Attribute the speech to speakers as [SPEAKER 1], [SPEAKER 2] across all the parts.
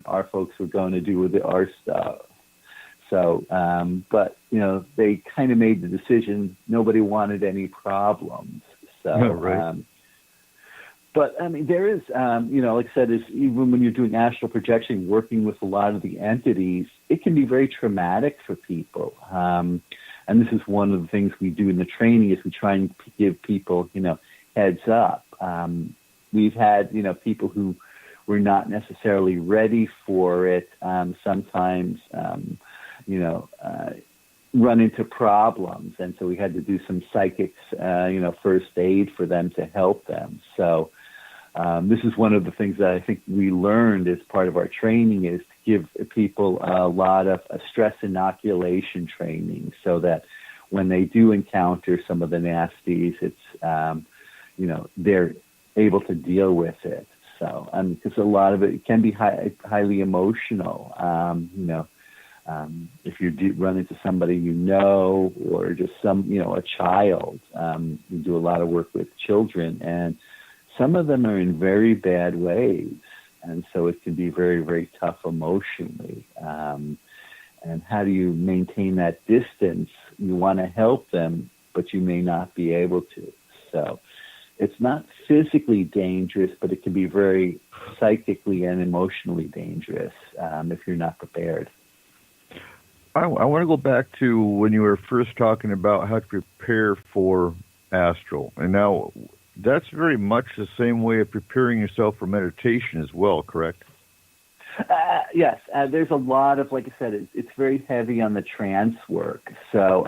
[SPEAKER 1] our folks were going to do with our stuff. So, but, they kind of made the decision. Nobody wanted any problems. So,
[SPEAKER 2] right.
[SPEAKER 1] But I mean, there is, like I said, is even when you're doing astral projection, working with a lot of the entities, it can be very traumatic for people. And this is one of the things we do in the training is we try and give people, heads up. We've had, people who were not necessarily ready for it. Sometimes, run into problems, and so we had to do some psychics, first aid for them to help them. So this is one of the things that I think we learned as part of our training is to give people a lot of stress inoculation training so that when they do encounter some of the nasties, it's, they're able to deal with it. So, because a lot of it can be highly emotional, if you run into somebody or just a child. We do a lot of work with children, and some of them are in very bad ways, and so it can be very, very tough emotionally. And how do you maintain that distance? You want to help them, but you may not be able to. So it's not physically dangerous, but it can be very psychically and emotionally dangerous if you're not prepared.
[SPEAKER 2] I want to go back to when you were first talking about how to prepare for astral. And now that's very much the same way of preparing yourself for meditation as well, correct?
[SPEAKER 1] Yes. There's a lot of, like I said, it's very heavy on the trance work. So,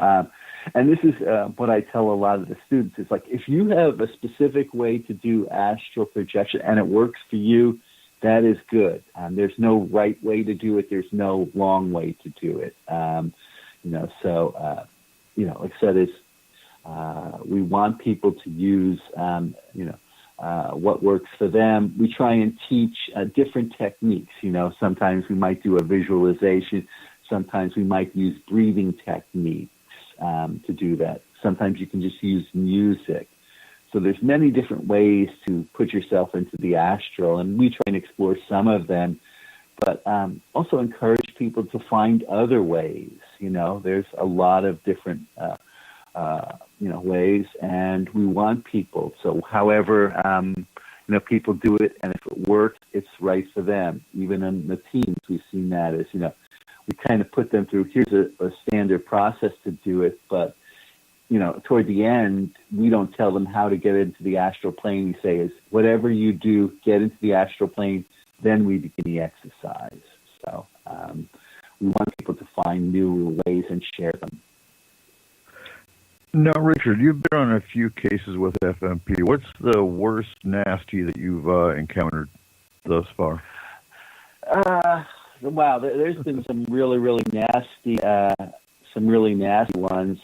[SPEAKER 1] and this is what I tell a lot of the students. It's like, if you have a specific way to do astral projection and it works for you, that is good. There's no right way to do it. There's no wrong way to do it. Like I said, we want people to use, what works for them. We try and teach different techniques. Sometimes we might do a visualization. Sometimes we might use breathing techniques to do that. Sometimes you can just use music. So there's many different ways to put yourself into the astral, and we try and explore some of them, but also encourage people to find other ways. There's a lot of different, ways, and we want people. So however, people do it, and if it works, it's right for them. Even in the teams, we've seen that as, we kind of put them through, here's a standard process to do it, but toward the end, we don't tell them how to get into the astral plane. We say is whatever you do, get into the astral plane, then we begin the exercise. So we want people to find new ways and share them.
[SPEAKER 2] Now, Richard, you've been on a few cases with FMP. What's the worst nasty that you've encountered thus far?
[SPEAKER 1] Wow, there's been some really, really nasty, ones.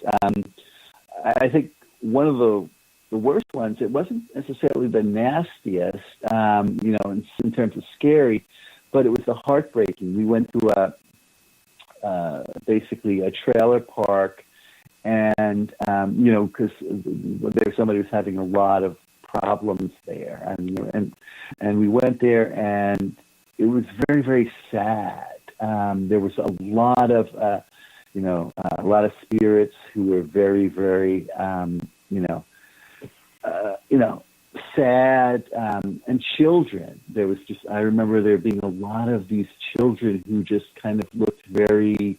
[SPEAKER 1] I think one of the worst ones, it wasn't necessarily the nastiest, in terms of scary, but it was the heartbreaking. We went to basically a trailer park, and, because there was somebody who was having a lot of problems there, and we went there, and it was very, very sad. There was a lot of spirits who were very, very, sad, and children. There was I remember there being a lot of these children who just kind of looked very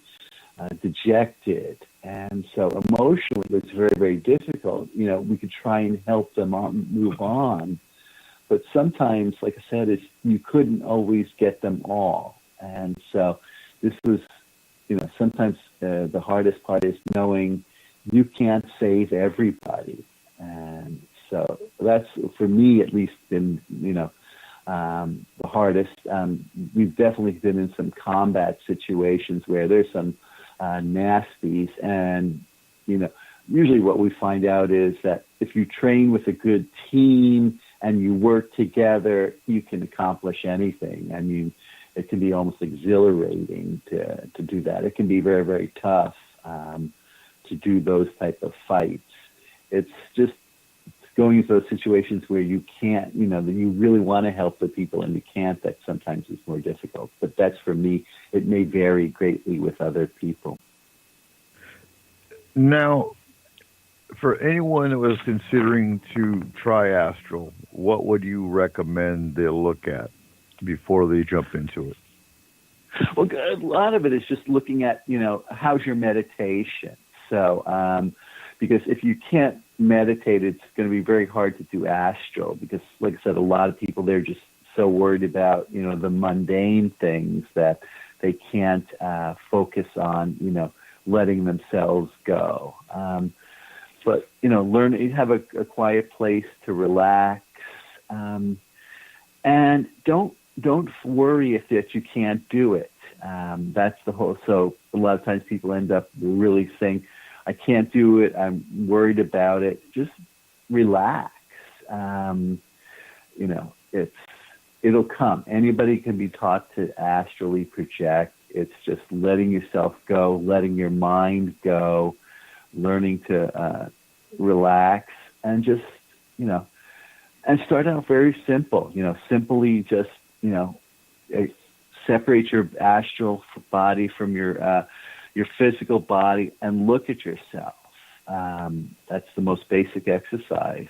[SPEAKER 1] dejected. And so emotionally, it was very, very difficult. We could try and help them move on. But sometimes, like I said, you couldn't always get them all. And so this was, sometimes the hardest part is knowing you can't save everybody. And so that's, for me at least, been, the hardest. We've definitely been in some combat situations where there's some nasties. And, usually what we find out is that if you train with a good team and you work together, you can accomplish anything. I mean, it can be almost exhilarating to do that. It can be very, very tough to do those type of fights. It's just going into those situations where you can't, that you really want to help the people and you can't, that sometimes is more difficult. But that's for me. It may vary greatly with other people.
[SPEAKER 2] Now, for anyone that was considering to try astral, what would you recommend they look at before they jump into it?
[SPEAKER 1] Well, a lot of it is just looking at, how's your meditation? So, because if you can't meditate, it's going to be very hard to do astral because, like I said, a lot of people, they're just so worried about, the mundane things that they can't focus on, letting themselves go. But, have a quiet place to relax. And don't worry if that you can't do it. That's the whole, so a lot of times people end up really saying, I can't do it. I'm worried about it. Just relax. It'll come. Anybody can be taught to astrally project. It's just letting yourself go, letting your mind go, learning to relax, and just, and start out very simple. Simply just, separate your astral body from your physical body and look at yourself. That's the most basic exercise.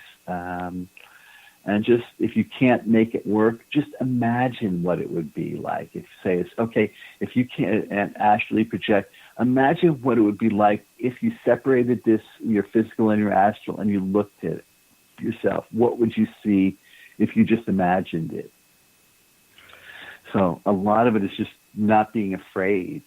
[SPEAKER 1] And just, if you can't make it work, just imagine what it would be like. If you can't astrally project, imagine what it would be like if you separated your physical and your astral, and you looked at it yourself. What would you see if you just imagined it? So a lot of it is just not being afraid.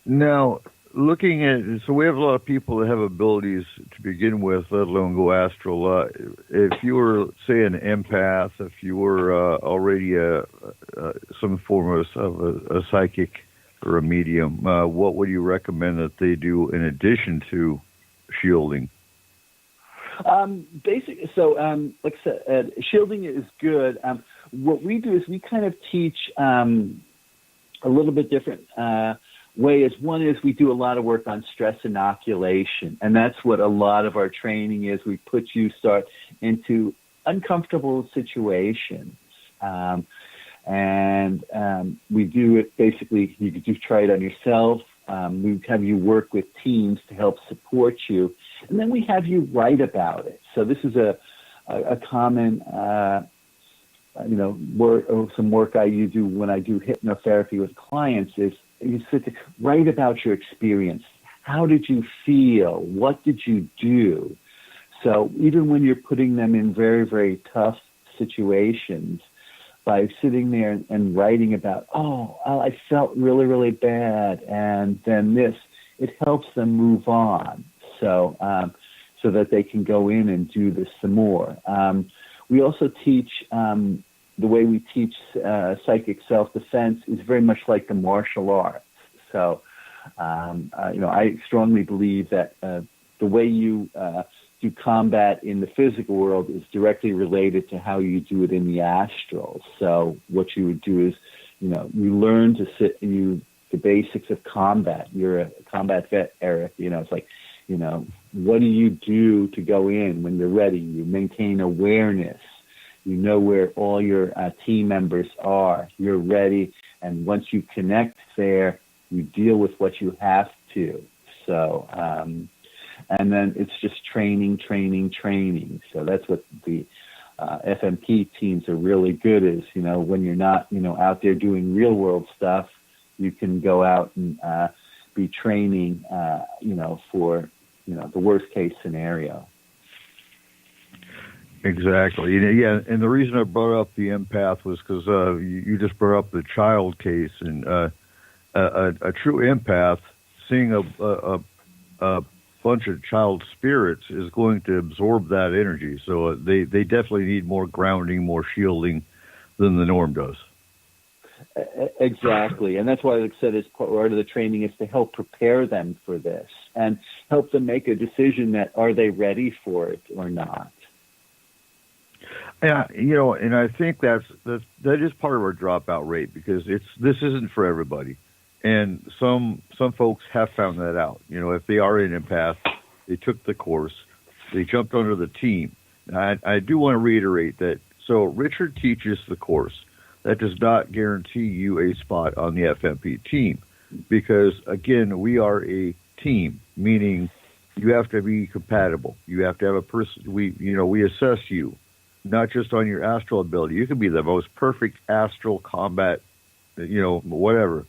[SPEAKER 1] Now,
[SPEAKER 2] looking at, so we have a lot of people that have abilities to begin with, let alone go astral. If you were, say, an empath, if you were already some form of a psychic or a medium, what would you recommend that they do in addition to shielding?
[SPEAKER 1] Like I said, shielding is good. What we do is we kind of teach a little bit different way. One is we do a lot of work on stress inoculation, and that's what a lot of our training is. We put you into uncomfortable situations, and we do it basically. You could try it on yourself. We have you work with teams to help support you, and then we have you write about it. So this is a common, some work I do when I do hypnotherapy with clients is you sit to write about your experience. How did you feel? What did you do? So even when you're putting them in very, very tough situations, by sitting there and writing about, I felt really, really bad, and then this, it helps them move on, so that they can go in and do this some more. We also teach, the way we teach psychic self-defense is very much like the martial arts. So, I strongly believe that the way you do combat in the physical world is directly related to how you do it in the astral. So what you would do is, you learn to the basics of combat. You're a combat vet, Eric. It's like, what do you do to go in when you're ready? You maintain awareness. You know where all your team members are. You're ready. And once you connect there, you deal with what you have to. So, and then it's just training. So that's what the FMP teams are really good is, when you're not, out there doing real world stuff, you can go out and be training, for, the worst case scenario.
[SPEAKER 2] Exactly. Yeah, and the reason I brought up the empath was because you just brought up the child case, and a true empath, seeing a bunch of child spirits is going to absorb that energy. So they definitely need more grounding, more shielding than the norm does.
[SPEAKER 1] Exactly. And that's why, like I said, it's part of the training is to help prepare them for this and help them make a decision that are they ready for it or not.
[SPEAKER 2] Yeah, and I think that is part of our dropout rate because this isn't for everybody. And some folks have found that out. If they are an empath, they took the course, they jumped under the team. I do want to reiterate that. So Richard teaches the course. That does not guarantee you a spot on the FMP team, because again, we are a team, meaning you have to be compatible. You have to have a person. We assess you, not just on your astral ability. You can be the most perfect astral combat, whatever.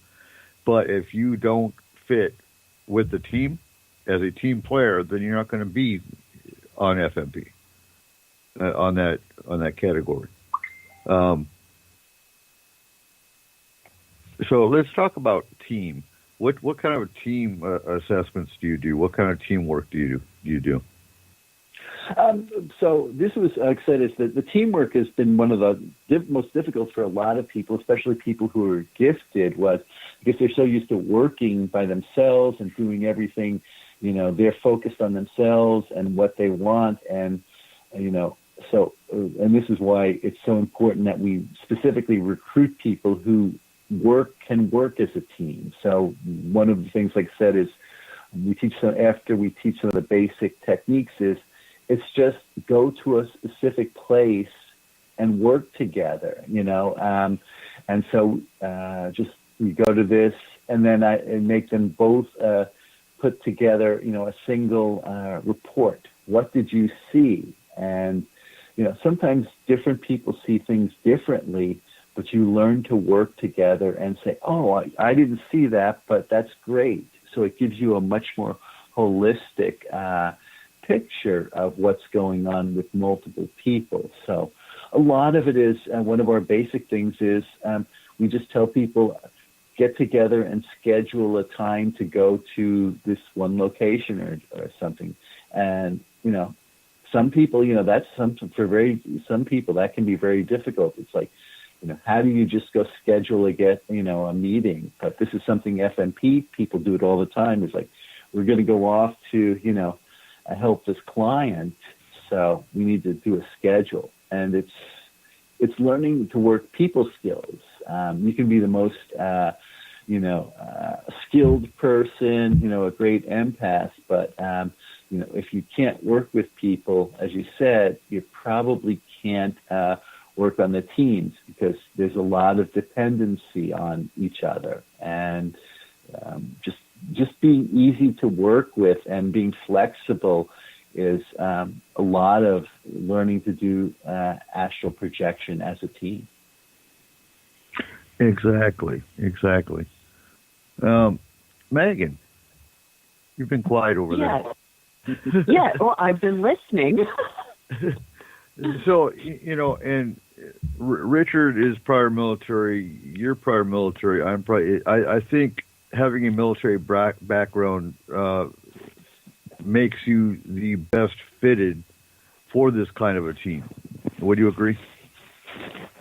[SPEAKER 2] But if you don't fit with the team as a team player, then you're not going to be on FMP on that category. So let's talk about team. What kind of team assessments do you do? What kind of teamwork do you do?
[SPEAKER 1] So this was, like I said, is that the teamwork has been one of the most difficult for a lot of people, especially people who are gifted, was because they're so used to working by themselves and doing everything. They're focused on themselves and what they want, and and this is why it's so important that we specifically recruit people who can work as a team. So one of the things, like I said, is after we teach some of the basic techniques it's just go to a specific place and work together, and so just we go to this, and then I make them both put together, a single report. What did you see? And sometimes different people see things differently, but you learn to work together and say, oh, I didn't see that, but that's great. So it gives you a much more holistic picture of what's going on with multiple people. So a lot of it is, one of our basic things is we just tell people, get together and schedule a time to go to this one location or something. And, some people, that's something some people that can be very difficult. It's like, how do you just go schedule a meeting? But this is something FMP people do it all the time. It's like, we're going to go off to, help this client. So we need to do a schedule, and it's learning to work people skills. You can be the most, skilled person, a great empath, but, if you can't work with people, as you said, you probably can't work on the teams, because there's a lot of dependency on each other, and just being easy to work with and being flexible is a lot of learning to do astral projection as a team.
[SPEAKER 2] Exactly. Megan, you've been quiet over there.
[SPEAKER 3] Yeah, well, I've been listening.
[SPEAKER 2] So, and Richard is prior military, you're prior military, I think having a military background makes you the best fitted for this kind of a team. Would you agree?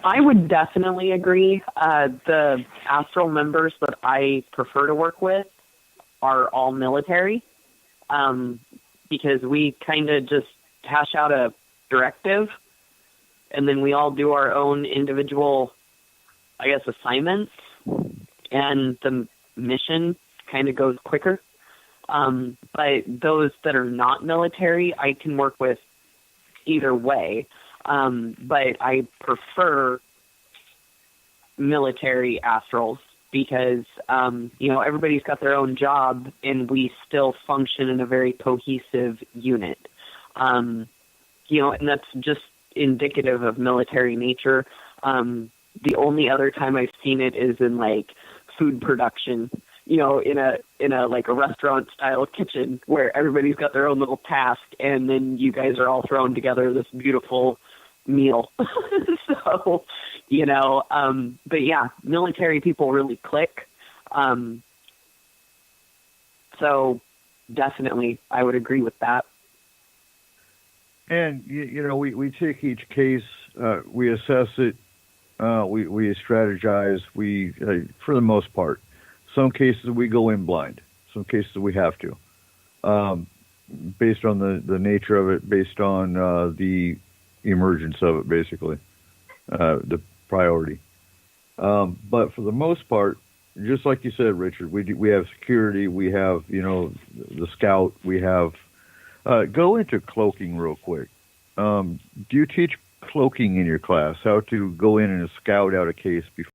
[SPEAKER 3] I would definitely agree. The astral members that I prefer to work with are all military, because we kind of just hash out a directive, and then we all do our own individual, assignments, and the mission kind of goes quicker. But those that are not military, I can work with either way. But I prefer military astrals because, everybody's got their own job and we still function in a very cohesive unit. And that's just indicative of military nature. The only other time I've seen it is in food production, in a restaurant style kitchen where everybody's got their own little task, and then you guys are all thrown together this beautiful meal. So, but yeah, military people really click. So definitely I would agree with that.
[SPEAKER 2] And, we take each case, we assess it, we strategize, for the most part. Some cases we go in blind. Some cases we have to, based on the nature of it, based on the emergence of it, basically, the priority. But for the most part, just like you said, Richard, we have security, we have, the scout, we have Go into cloaking real quick. Do you teach cloaking in your class? How to go in and scout out a case before